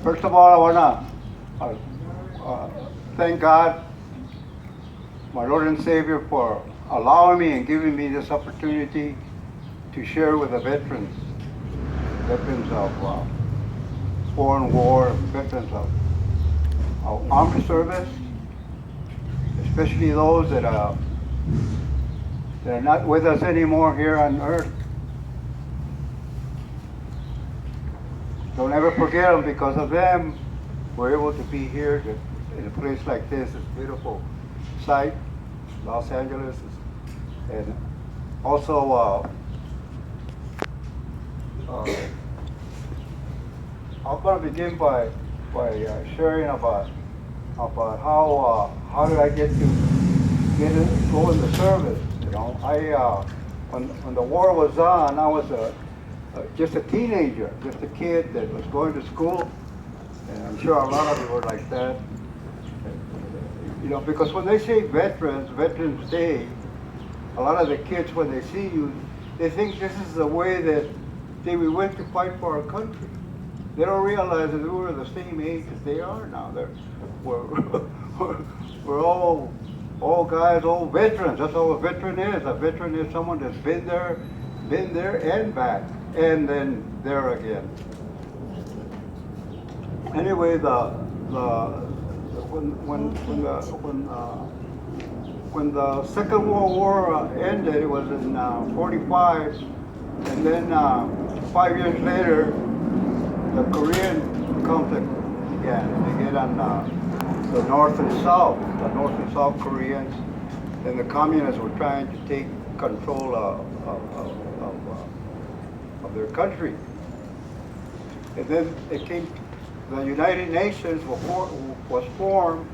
First of all, I want to thank God, my Lord and Savior, for allowing me and giving me this opportunity to share with the veterans of foreign war, veterans of armed service, especially those that are not with us anymore here on earth. Don't ever forget them. Because of them, we're able to be here in a place like this. It's a beautiful sight, Los Angeles. And also, I'm going to begin by sharing about how did I get to go in the service. You know, when the war was on, I was just a teenager, just a kid that was going to school, and I'm sure a lot of you were like that. You know, because when they say Veterans Day, a lot of the kids, when they see you, they think this is the way that we went to fight for our country. They don't realize that we were the same age as they are now. We're all guys, all veterans. That's all a veteran is. A veteran is someone that's been there and back, and then there again. Anyway, when the Second World War ended, it was in '45, and then 5 years later, the Korean conflict began. It began on the North and South Koreans, and the communists were trying to take control of their country. And then the United Nations was formed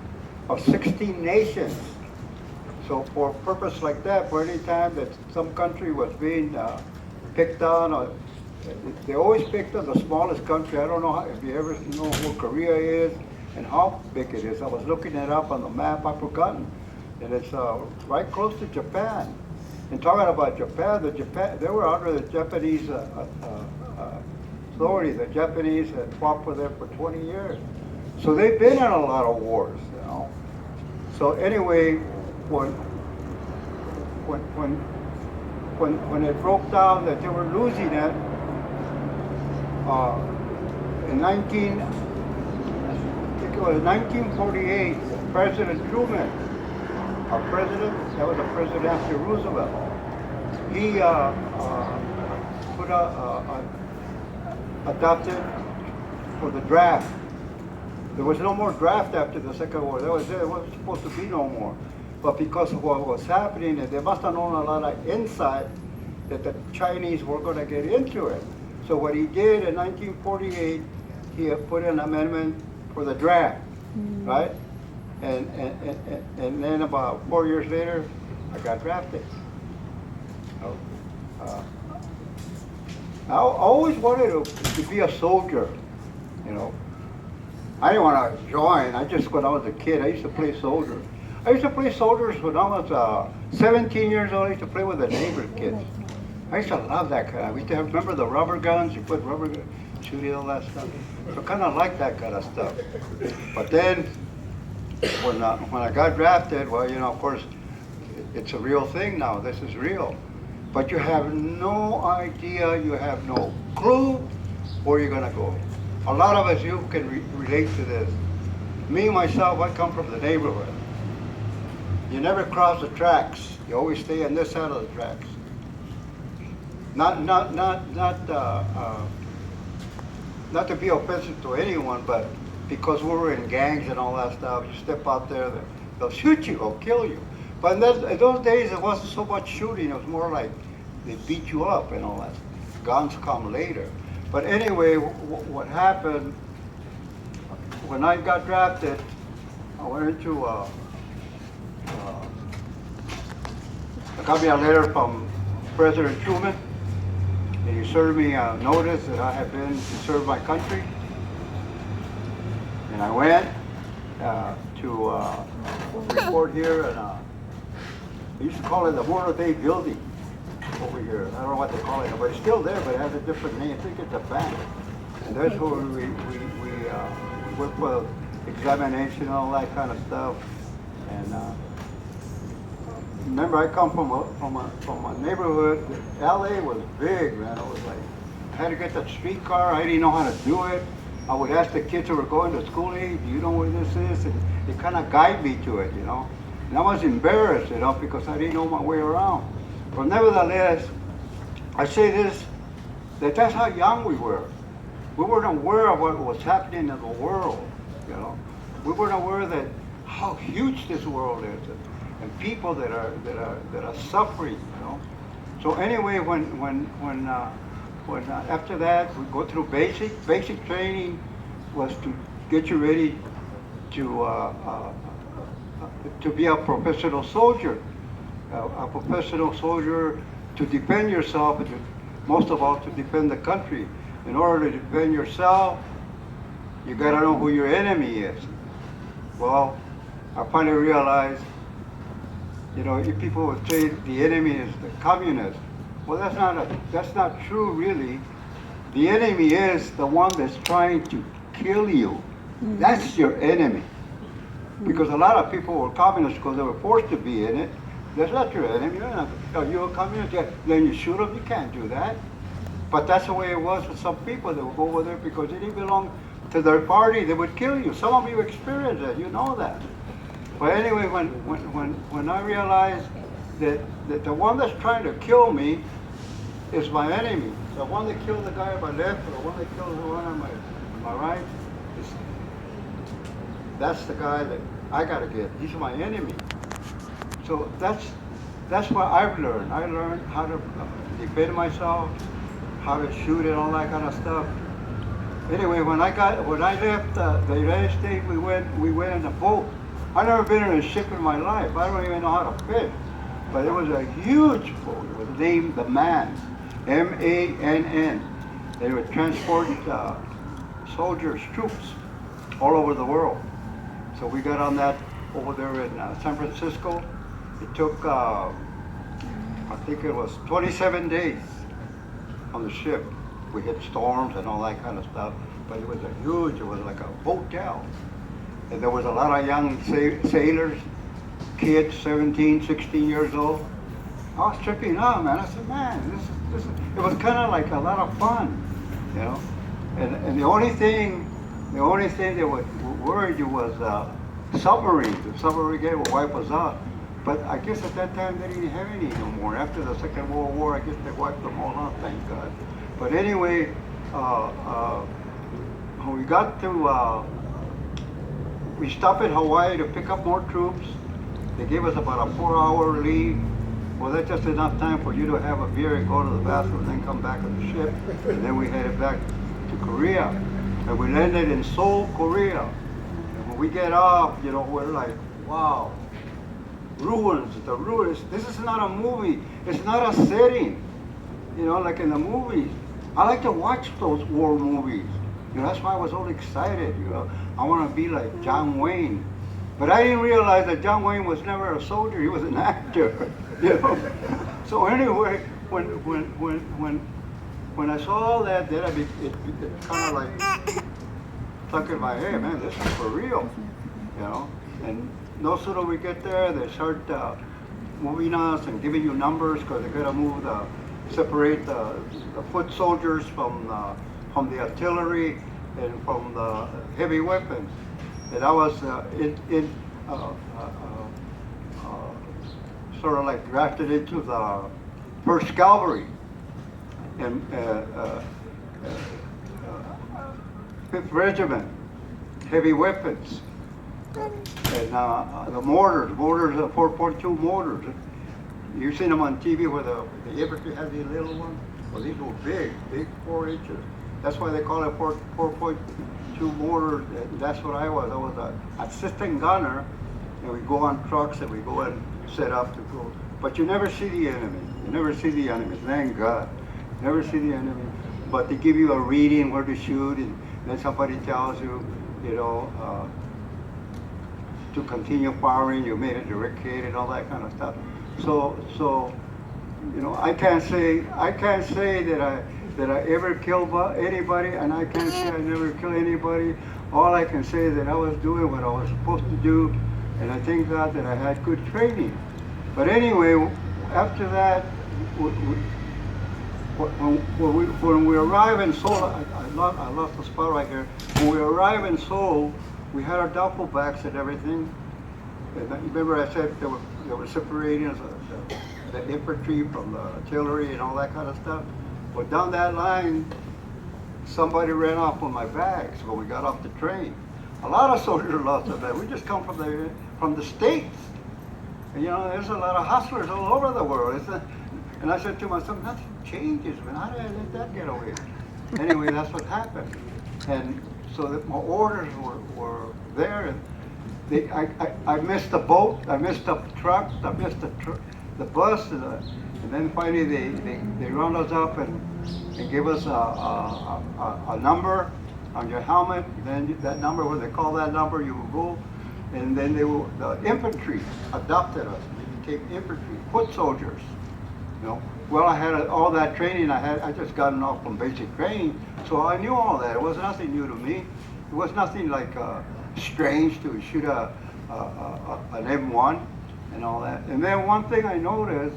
of 16 nations. So for a purpose like that, for any time that some country was being picked on, they always picked on the smallest country. I don't know if you ever know who Korea is and how big it is. I was looking it up on the map. I've forgotten. And it's right close to Japan. And talking about Japan, they were under the Japanese authority. The Japanese had fought for them for 20 years. So they've been in a lot of wars, you know. So anyway, when it broke down that they were losing it, in 1948, President Truman, our president, that was the president after Roosevelt, he adopted for the draft. There was no more draft after the Second War. That was it. It wasn't supposed to be no more. But because of what was happening, and they must have known a lot of insight that the Chinese were going to get into it. So what he did in 1948, he put an amendment for the draft, right? And then about 4 years later, I got drafted. So, I always wanted to be a soldier, you know. I didn't want to join. When I was a kid, I used to play soldiers. I used to play soldiers when I was 17 years old. I used to play with the neighbor kids. I used to love that kind of. We used to remember the rubber guns. You put rubber guns, shooting all that stuff. So kind of like that kind of stuff. But then, when I got drafted, well, you know, of course, it's a real thing now. This is real. But you have no idea, you have no clue where you're gonna go. A lot of us, you can relate to this. Me, myself, I come from the neighborhood. You never cross the tracks. You always stay on this side of the tracks. Not to be offensive to anyone, but because we were in gangs and all that stuff, you step out there, they'll shoot you, they'll kill you. But in those days, it wasn't so much shooting. It was more like they beat you up and all that. Guns come later. But anyway, what happened, when I got drafted, I went into, I got me a letter from President Truman, and he served me a notice that I had been to serve my country. And I went to report here, and they used to call it the Memorial Day building over here. I don't know what they call it, but it's still there, but it has a different name. I think it's a bank. And that's where we we went for examination and all that kind of stuff. And remember, I come from a neighborhood. LA was big, man. It was like I had to get that streetcar. I didn't know how to do it. I would ask the kids who were going to school, "Hey, do you know where this is?" And they kind of guide me to it, you know. And I was embarrassed, you know, because I didn't know my way around. But nevertheless, I say this, that's how young we were. We weren't aware of what was happening in the world, you know. We weren't aware that how huge this world is, and people that are suffering, you know. So anyway, when after that we go through basic training was to get you ready to be a professional soldier, a professional soldier to defend yourself, and most of all to defend the country. In order to defend yourself, you got to know who your enemy is. Well, I finally realized, you know, if people would say the enemy is the communists, well, that's not true, really. The enemy is the one that's trying to kill you. That's your enemy. Because a lot of people were communists because they were forced to be in it. That's not your enemy. Are you a communist? Yeah. Then you shoot them. You can't do that. But that's the way it was with some people. They would go over there because they didn't belong to their party. They would kill you. Some of you experienced that. You know that. But anyway, when I realized that the one that's trying to kill me is my enemy, the one that killed the guy on my left or the one that killed the one on my right, that's the guy that I gotta get. He's my enemy. So that's what I've learned. I learned how to defend myself, how to shoot and all that kind of stuff. Anyway, when I left the United States, we went in a boat. I've never been in a ship in my life. I don't even know how to fish. But it was a huge boat. It was named the MANN, M-A-N-N. They would transport soldiers, troops, all over the world. So we got on that over there in San Francisco. It took, I think it was 27 days on the ship. We hit storms and all that kind of stuff. But it was it was like a hotel. And there was a lot of young sailors, kids, 17, 16 years old. I was tripping out, man. I said, man, it was kind of like a lot of fun, you know. And the only thing that would worry you was submarines. The submarine game would wipe us out. But I guess at that time they didn't have any no more. After the Second World War, I guess they wiped them all out, thank God. But anyway, when we got to, we stopped in Hawaii to pick up more troops. They gave us about a 4-hour leave. Well, that's just enough time for you to have a beer and go to the bathroom and then come back on the ship. And then we headed back to Korea. And we landed in Seoul, Korea. And when we get off, you know, we're like, wow, ruins, the ruins. This is not a movie. It's not a setting, you know, like in the movies. I like to watch those war movies. You know, that's why I was all excited, you know. I want to be like John Wayne. But I didn't realize that John Wayne was never a soldier. He was an actor, you know. So anyway, when I saw all that, then it kind of like stuck in my head, man, this is for real, you know. And no sooner we get there, they start moving us and giving you numbers because they're gonna move separate the foot soldiers from the artillery and from the heavy weapons. And I was sort of like drafted into the 1st Cavalry and 5th Regiment, heavy weapons. And the mortars are 4.2 mortars. You've seen them on TV where the infantry has these little ones. Well, these were big 4 inches. That's why they call it 4.2 mortars. And that's what I was. I was an assistant gunner, and we go on trucks and we go and set up to go. But you never see the enemy. You never see the enemy. Thank God. Never see the enemy. But they give you a reading where to shoot, and then somebody tells you, you know, to continue firing. You made a direct hit and all that kind of stuff. So, you know, I can't say that that I ever killed anybody, and I can't say I never killed anybody. All I can say is that I was doing what I was supposed to do, and I thank God that I had good training. But anyway, after that, when we arrive in Seoul, I lost the spot right here. When we arrive in Seoul, we had our duffel bags and everything. And remember I said they were separating the infantry from the artillery and all that kind of stuff. But down that line, somebody ran off with my bags when we got off the train. A lot of soldiers lost their bags. We just come from the States. And you know, there's a lot of hustlers all over the world. And I said to myself, nothing changes, man. How did I let that get away? Anyway, that's what happened. And so that my orders were there. And I missed the boat, I missed the truck, I missed the bus, and then finally they round us up and give us a number on your helmet. Then that number, when they call that number, you will go. And then the infantry adopted us. We became infantry, foot soldiers. You know, well, I had all that training. I just gotten off from basic training, so I knew all that. It was nothing new to me. It was nothing like strange to shoot an M1 and all that. And then one thing I noticed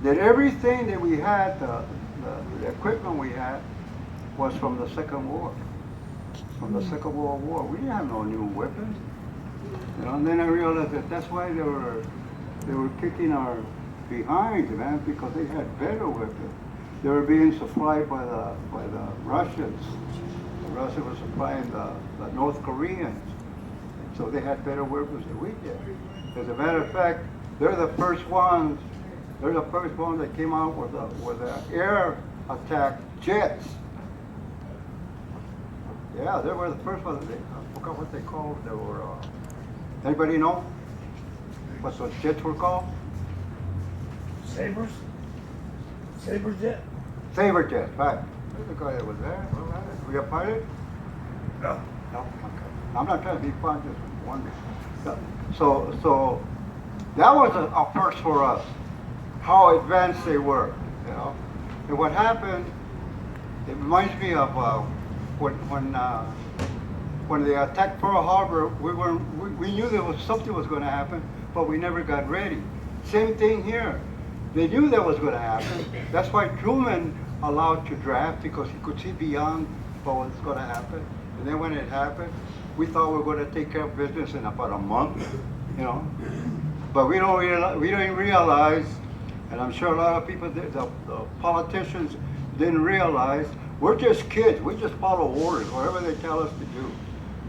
that everything that we had, the equipment we had, was from the Second War, from the Second World War. We didn't have no new weapons. You know, and then I realized that that's why they were kicking our behind, man, because they had better weapons. They were being supplied by the Russians. The Russians were supplying the North Koreans. So they had better weapons than we did. As a matter of fact, they're the first ones that came out with the air attack jets. Yeah, they were the first ones. I forgot what they called. They were, anybody know what those jets were called? Sabres? Sabre jet? Sabre jet, right. There's a guy that was there. Were you a pilot? No. No? Okay. I'm not trying to be fun, just wondering. So that was a first for us, how advanced they were, you know. And what happened, it reminds me of when they attacked Pearl Harbor, we knew there was something was going to happen, but we never got ready. Same thing here. They knew that was going to happen. That's why Truman allowed to draft, because he could see beyond what was going to happen. And then when it happened, we thought we were going to take care of business in about a month, you know. But we didn't realize, and I'm sure a lot of people, the politicians didn't realize, we're just kids. We just follow orders, whatever they tell us to do.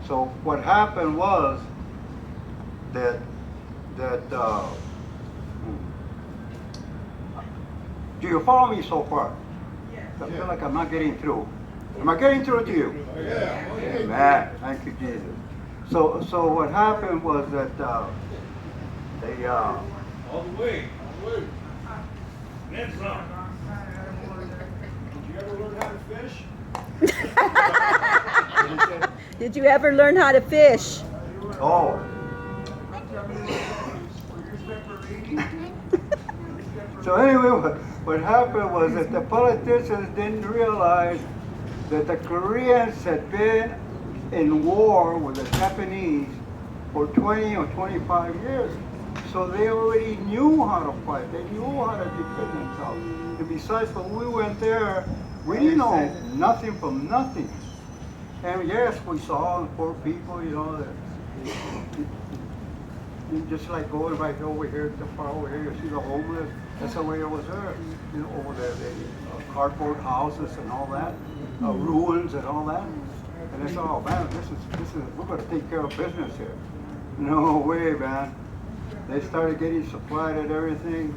So what happened was that do you follow me so far? Yes. I feel like I'm not getting through. Am I getting through to you? Yeah. Amen. Thank you, Jesus. So what happened was that they All the way. Then some. Did you ever learn how to fish? Did you ever learn how to fish? oh. So anyway, what happened was that the politicians didn't realize that the Koreans had been in war with the Japanese for 20 or 25 years. So they already knew how to fight. They knew how to defend themselves. And besides, when we went there, we didn't know nothing from nothing. And yes, we saw poor people, you know, that just like going right over here, the far over here, you see the homeless. That's the way it was there. You know, over there, the cardboard houses and all that, ruins and all that. And they said, oh man, this is, we're going to take care of business here. No way, man. They started getting supplied and everything.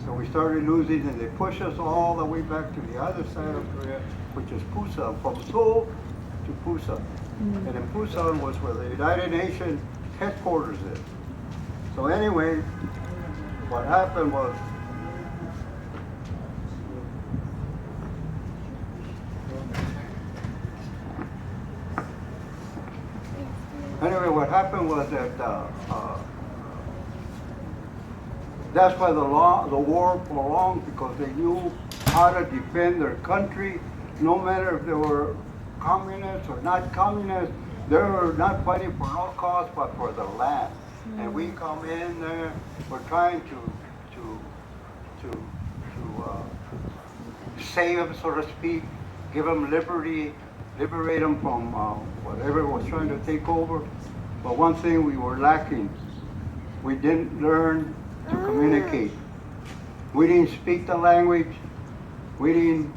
So we started losing, and they pushed us all the way back to the other side of Korea, which is Busan, from Seoul to Busan. And in Busan was where the United Nations headquarters is. So anyway, what happened was, that that's why the war prolonged, because they knew how to defend their country, no matter if they were communists or not communists. They were not fighting for no cause but for the land. And we come in there, we're trying to save them, so to speak, give them liberty, liberate them from whatever was trying to take over. But one thing we were lacking, we didn't learn to communicate. We didn't speak the language, we didn't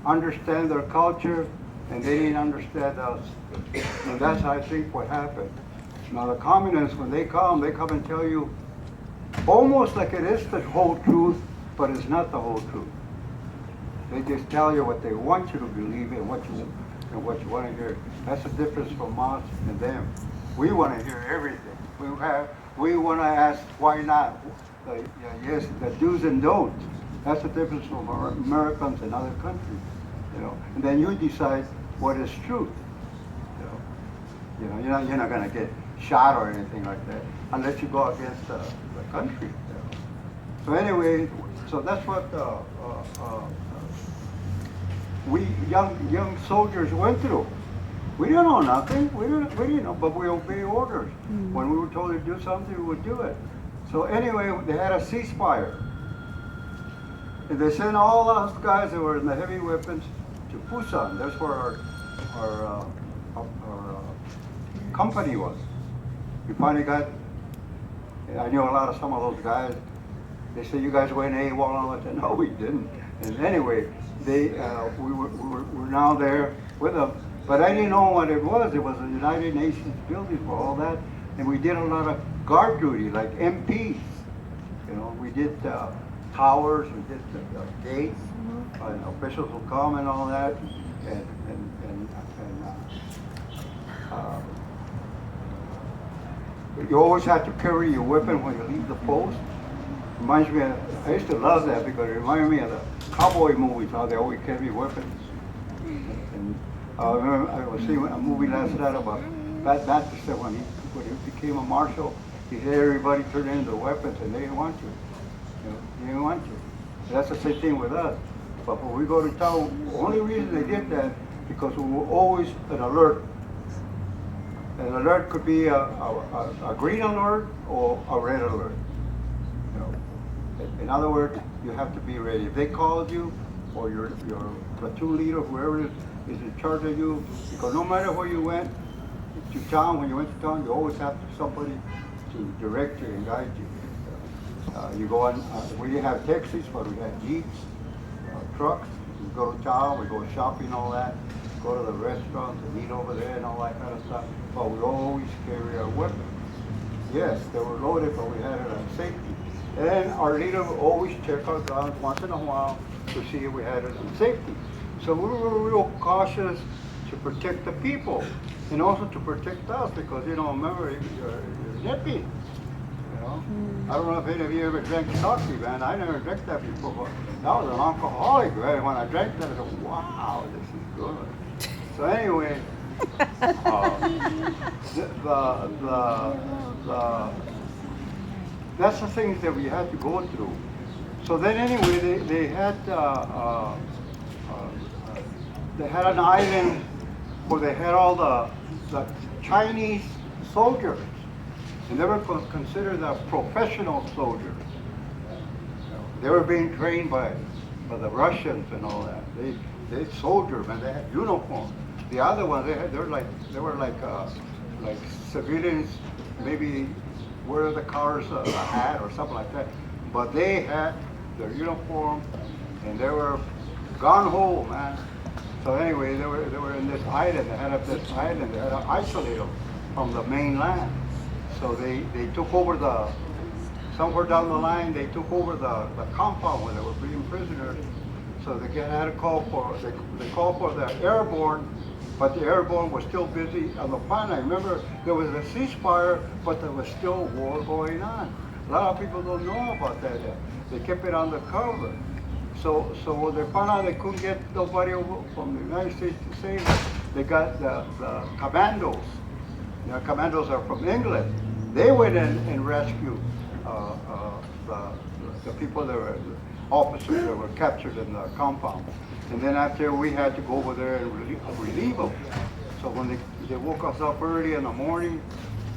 understand their culture, and they didn't understand us. And that's, I think, what happened. Now the communists, when they come and tell you almost like it is the whole truth, but it's not the whole truth. They just tell you what they want you to believe in, what you want to hear. That's the difference from us and them. We want to hear everything. We want to ask why not. Yes, the do's and don'ts. That's the difference from Americans and other countries. And then you decide what is truth. You're not going to get shot or anything like that unless you go against the country. So anyway, so that's what we young soldiers went through. We didn't know nothing. We didn't know, but we obeyed orders. When we were told to do something, we would do it. So anyway, they had a ceasefire. And they sent all us guys that were in the heavy weapons to Busan. That's where our company was. We finally got, I knew some of those guys. They said, you guys went AWOL. I said, no, we didn't. And anyway, we were now there with them. But I didn't know what it was. It was a United Nations building for all that. And we did a lot of guard duty, like MPs. We did towers, we did the gates, and officials will come and all that. You always have to carry your weapon when you leave the post. Reminds me I used to love that because it reminded me of the cowboy movies, how they always carry weapons. And I remember I was seeing a movie last night about Pat Batista when he became a marshal. He said everybody turned in their weapons and they didn't want to. They didn't want to. That's the same thing with us. But when we go to town, the only reason they did that because we were always an alert. An alert could be a green alert or a red alert. In other words, you have to be ready. If they called you, or your platoon leader, whoever is in charge of you, because no matter where you went to town, when you went to town, you always have somebody to direct you and guide you. You go on. We didn't have taxis, but we had jeeps, trucks. We go to town, we go shopping, all that. Go to the restaurants and eat over there and all that kind of stuff. But we always carry our weapons. Yes, they were loaded, but we had it on safety. And our leader would always check our guns once in a while to see if we had it on safety. So we were real cautious to protect the people and also to protect us because, remember, you're nippy. I don't know if any of you ever drank sake, man. I never drank that before, but that was an alcoholic, man. When I drank that, I said, wow, this is good. So anyway, that's the things that we had to go through. So then anyway, they had an island where they had all the Chinese soldiers. And they were considered professional soldiers. They were being trained by the Russians and all that. They soldiers, man. They had uniforms. The other ones, they were like civilians, maybe wear the cars a hat or something like that. But they had their uniform, and they were gone home, man. So anyway, they were in this island. They had up this island. They had to isolate them from the mainland. So they took over somewhere down the line, they took over the compound where they were being prisoners. So they had a call for the airborne, but the airborne was still busy on the planet. I remember there was a ceasefire, but there was still war going on. A lot of people don't know about that yet. They kept it undercover. So when they found out they couldn't get nobody from the United States to save them, they got the commandos. Commandos are from England. They went in and rescued the people that were. officers that were captured in the compound. And then after we had to go over there and relieve them. So when they woke us up early in the morning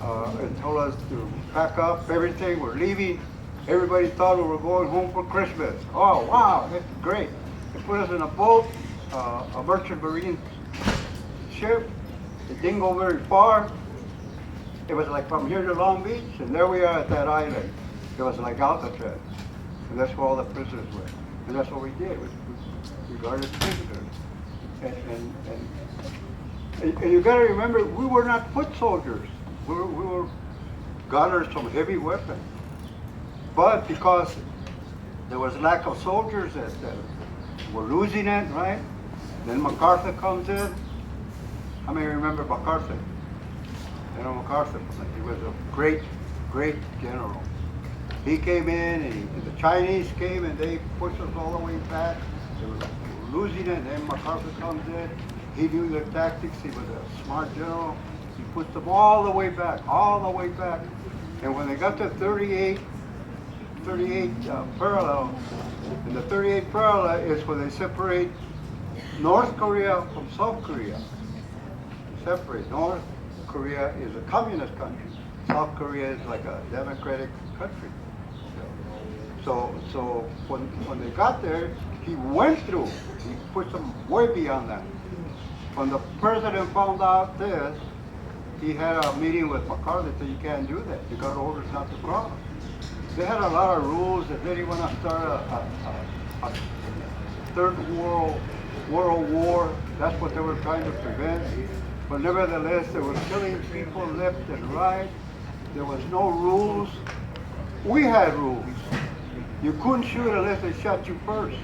and told us to pack up everything, we're leaving. Everybody thought we were going home for Christmas. Oh, wow, that's great. They put us in a boat, a merchant marine ship. It didn't go very far. It was like from here to Long Beach, and there we are at that island. It was like Alcatraz. And that's where all the prisoners were. And that's what we did. We guarded prisoners. And you gotta remember, we were not foot soldiers. We were gunners from heavy weapons. But because there was lack of soldiers that were losing it, right? Then MacArthur comes in. How many remember MacArthur? You know MacArthur, he was a great, great general. He came in and the Chinese came and they pushed us all the way back. They were losing it, and then MacArthur comes in. He knew their tactics, he was a smart general. He pushed them all the way back, all the way back. And when they got to 38 parallel, and the 38 parallel is when they separate North Korea from South Korea. Separate. North Korea is a communist country. South Korea is like a democratic country. So when they got there, he went through. He put them way beyond that. When the president found out this, he had a meeting with MacArthur. Said, "You can't do that. You got orders not to cross." They had a lot of rules that they didn't want to start a third world war. That's what they were trying to prevent. But nevertheless, they were killing people left and right. There was no rules. We had rules. You couldn't shoot unless they shot you first.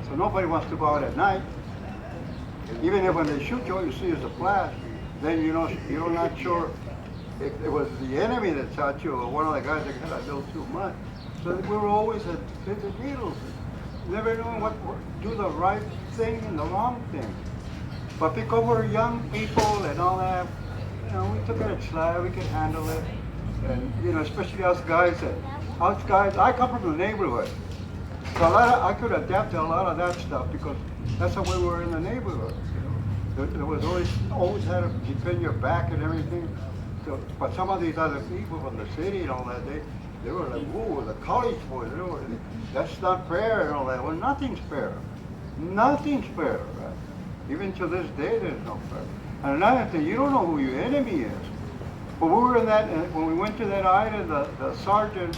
So nobody wants to go out at night. Even if when they shoot you, all you see is a flash. Then you're not sure if it was the enemy that shot you or one of the guys that got a little too much. So we were always at pins and needles, never knowing what do the right thing and the wrong thing. But because we're young people and all that, we took it slow. We could handle it, and especially us guys. I come from the neighborhood, so I could adapt to a lot of that stuff because that's the way we were in the neighborhood. There was always had to defend your back and everything. So, but some of these other people from the city and all that, they were like, whoa, the college boys, that's not fair and all that. Well, nothing's fair. Nothing's fair, right? Even to this day, there's no fair. And another thing, you don't know who your enemy is. But we were in that, when we went to that island, the sergeant,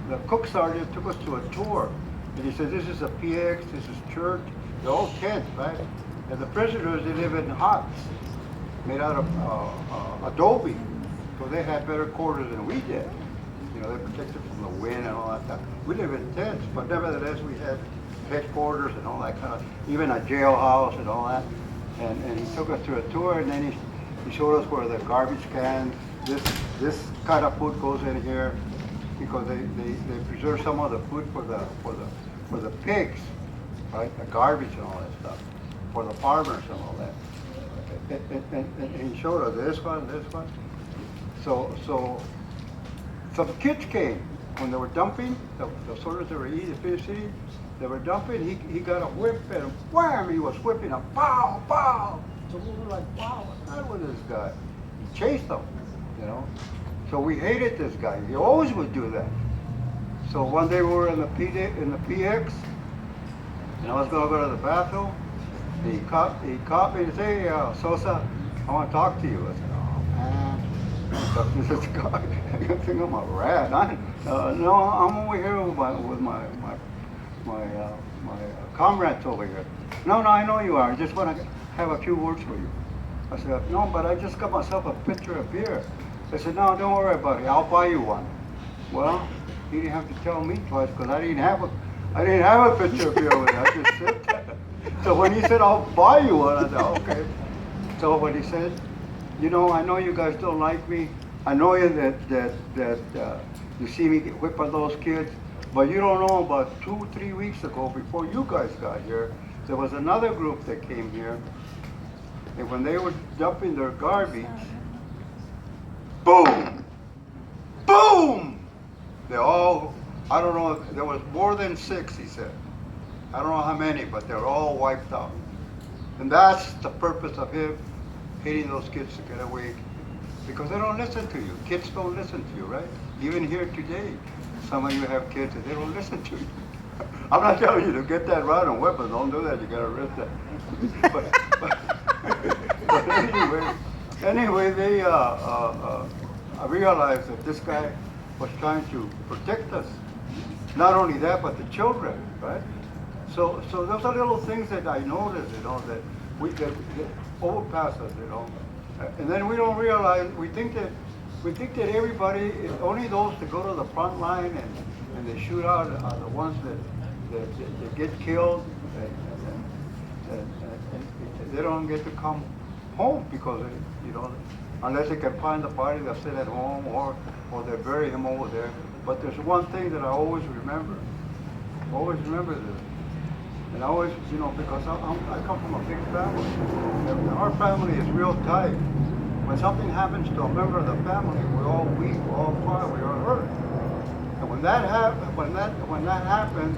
the cook sergeant took us to a tour. And he said, this is a PX, this is church, they're all tents, right? And the prisoners, they live in huts made out of adobe. So they had better quarters than we did. They're protected from the wind and all that stuff. We live in tents, but nevertheless we had headquarters and all that kind of, even a jailhouse and all that. And he took us to a tour, and then he showed us where the garbage cans, this kind of food goes in here because they preserve some of the food for the pigs, right? The garbage and all that stuff, for the farmers and all that. And he showed us this one. So some kids came when they were dumping, the soldiers that were eating the city, they were dumping, he got a whip and wham, he was whipping them, pow, pow. So we were like, wow, what's that with this guy? He chased them, So we hated this guy. He always would do that. So one day we were in the PX, and I was going to go to the bathroom. And he caught me and said, hey, Sosa, I want to talk to you. I said, oh man, talk to this guy. I think I'm a rat. No, I'm over here with my comrades over here. No, I know you are. I just want to have a few words for you. I said, no, but I just got myself a pitcher of beer. They said, no, don't worry about it. I'll buy you one. Well, he didn't have to tell me twice because I didn't have a pitcher of beer with me. I just said that. So when he said, I'll buy you one, I said, okay. So when he said, I know you guys don't like me. I know that you see me whip on those kids, but you don't know about 2-3 weeks ago, before you guys got here, there was another group that came here, and when they were dumping their garbage, boom, boom! They all, I don't know, there was more than 6, he said. I don't know how many, but they're all wiped out. And that's the purpose of him hitting those kids to get away. Because they don't listen to you. Kids don't listen to you, right? Even here today, some of you have kids and they don't listen to you. I'm not telling you to get that rod and weapon. Don't do that. You got to arrest that. but anyway, they I realized that this guy was trying to protect us. Not only that, but the children, right? So those are little things that I noticed, that that overpass us, and then we don't realize we think that everybody, only those that go to the front line and they shoot out are the ones that get killed, and they don't get to come home because unless they can find the body, they'll sit at home or they bury him over there. But there's one thing that I always remember this. And I always, because I come from a big family. And our family is real tight. When something happens to a member of the family, we're all weak, we're all quiet, we are hurt. And when that happened,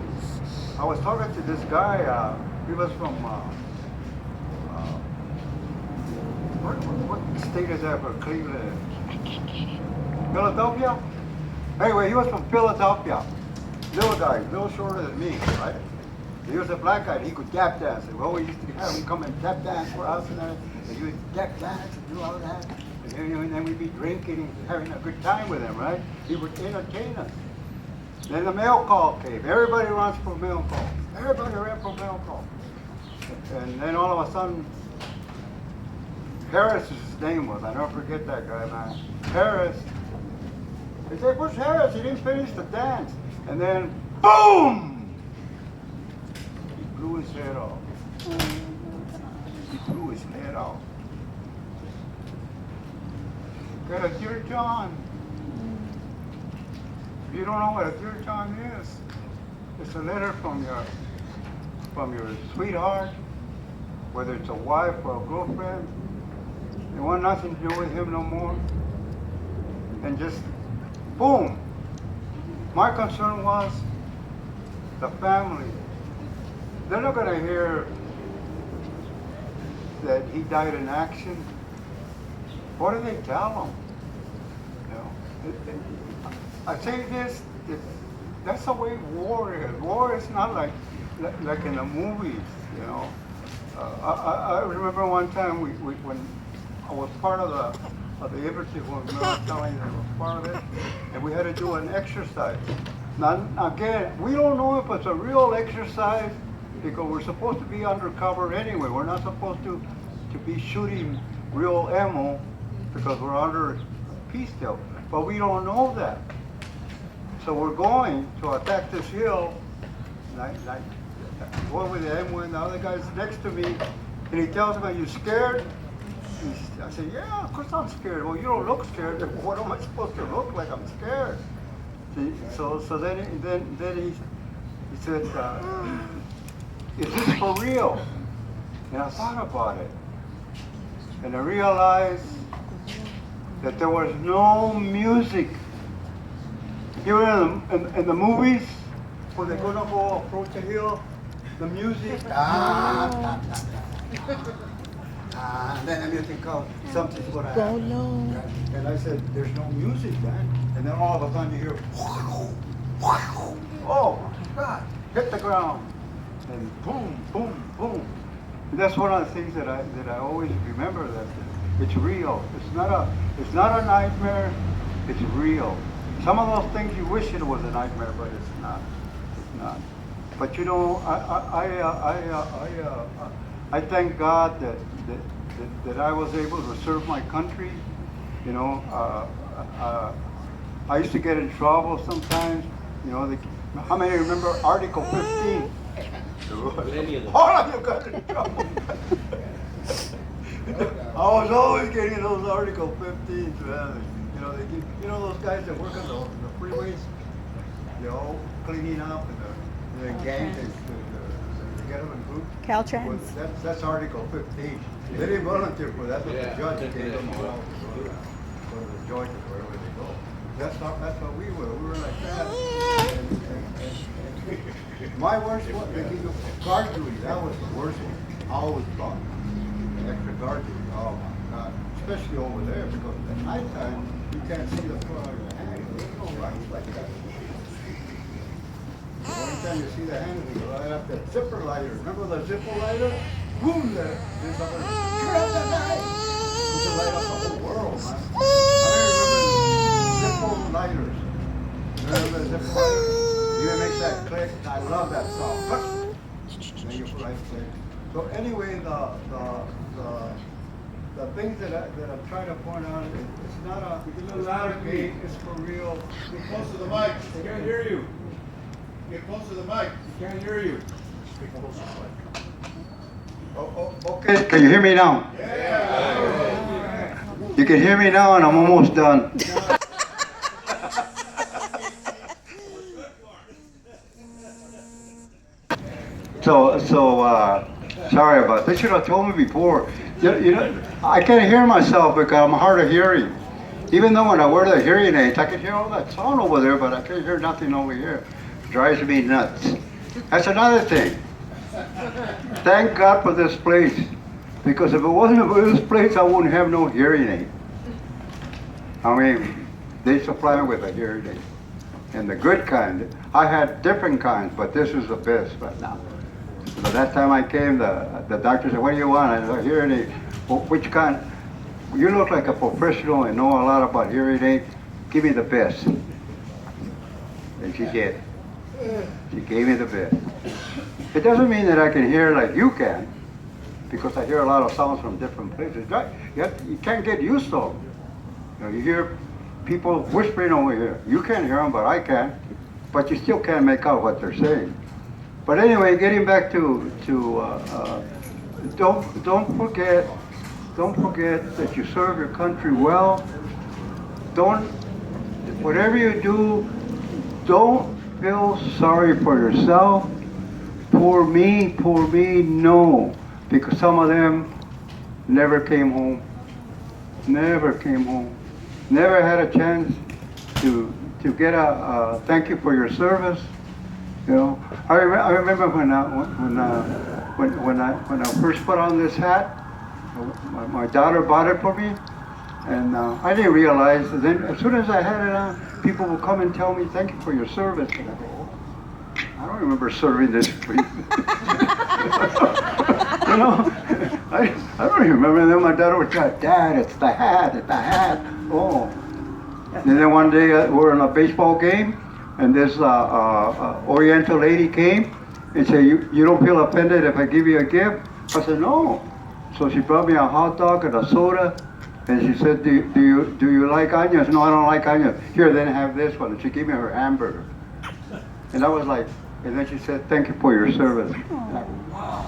I was talking to this guy. He was from what state is that for Cleveland? Philadelphia. Anyway, he was from Philadelphia. Little guy, a little shorter than me, right? He was a black guy. He could tap dance. Well, we used to have him come and tap dance for us, and he would tap dance and do all that. And then we'd be drinking and having a good time with him, right? He would entertain us. Then the mail call came. Everybody runs for mail call. Everybody ran for mail call. And then all of a sudden, Harris, his name was. I never forget that guy, man. Harris. They said, "Where's Harris? He didn't finish the dance." And then, boom! He blew his head off. He blew his head off. Got a Dear John. If you don't know what a Dear John is, it's a letter from your sweetheart, whether it's a wife or a girlfriend. You want nothing to do with him no more. And just, boom. My concern was the family. They're not going to hear that he died in action. What do they tell them? I say this, that's the way war is. War is not like in the movies, I remember one time when I was part of the infantry, when I was part of it, and we had to do an exercise. Now, again, we don't know if it's a real exercise because we're supposed to be undercover anyway. We're not supposed to be shooting real ammo because we're under peace deal. But we don't know that. So we're going to attack this hill, like one with the ammo and the other guy's next to me, and he tells me, "Are you scared?" I said, "Yeah, of course I'm scared." "Well, you don't look scared." "What am I supposed to look like? I'm scared." See, so then he said, "Is this for real?" And I thought about it, and I realized that there was no music. You know, in the movies, when they're gonna go approach a hill, the music. And then the music comes, something's gonna happen. And I said, "There's no music, man." And then all of a sudden you hear, oh my God, hit the ground, and boom, boom, boom. And that's one of the things that I always remember, that it's real. It's not a nightmare. It's real. Some of those things you wish it was a nightmare, but it's not. It's not. But I thank God that I was able to serve my country. I used to get in trouble sometimes. How many remember Article 15? Many of them. All of you got in trouble. I was always getting those Article 15s, man. Those guys that work on the freeways, cleaning up and the gangs, the gentleman group. Caltrans. Well, that's Article 15. They didn't volunteer for that, but the judge gave them all to go to the Georgia, wherever they go. That's how we were. We were like that. And my worst one, they give you guard duty. That was the worst one. I always thought. The extra guard duty. Oh my God. Especially over there because at nighttime you can't see the front of your hand. There's no lights like that. The only time you see the hand is right up that zipper lighter. Remember the zipper lighter? Boom there. There's a grab that light. It's to light up the whole world, man. I remember zipper lighters. Remember the zipper lighters? Even makes that click. I love that song. And then you put right there. So anyway, the things that I'm trying to point out is it's not a game. It's for real. Get close to the mic. I can't hear you. Get close to the mic. Can't hear you. Okay, can you hear me now? Yeah. You can hear me now, and I'm almost done. So sorry about that. They should have told me before. You know, I can't hear myself because I'm hard of hearing. Even though when I wear the hearing aids, I can hear all that sound over there, but I can't hear nothing over here. It drives me nuts. That's another thing. Thank God for this place, because if it wasn't for this place, I wouldn't have no hearing aid. I mean, they supply me with a hearing aid, and the good kind. I had different kinds, but this is the best right now. So that time I came, the doctor said, "What do you want?" I said, "Hearing aid." Well, which kind? You look like a professional and know a lot about hearing aid. Give me the best. And she did. She gave me the best. It doesn't mean that I can hear like you can, because I hear a lot of sounds from different places. You can't get used to them. You know, you hear people whispering over here. You can't hear them, but I can. But you still can't make out what they're saying. But anyway, getting back to don't forget that you serve your country well. Whatever you do, don't feel sorry for yourself. Poor me, no. Because some of them never came home. Never came home. Never had a chance to get a thank you for your service. You know, I remember when I first put on this hat, my daughter bought it for me, and I didn't realize. Then as soon as I had it on, people would come and tell me, "Thank you for your service." And I go, "Oh, I don't remember serving this place." You know, I don't remember. And then my daughter would try, "Dad, it's the hat, it's the hat." Oh. And then one day we're in a baseball game, and this Oriental lady came and said, you don't feel offended if I give you a gift?" I said, "No." So she brought me a hot dog and a soda, and she said, do you like onions?" "No, I don't like onions." "Here, then have this one." And she gave me her hamburger. And I was like, and then she said, "Thank you for your service." And I go, wow.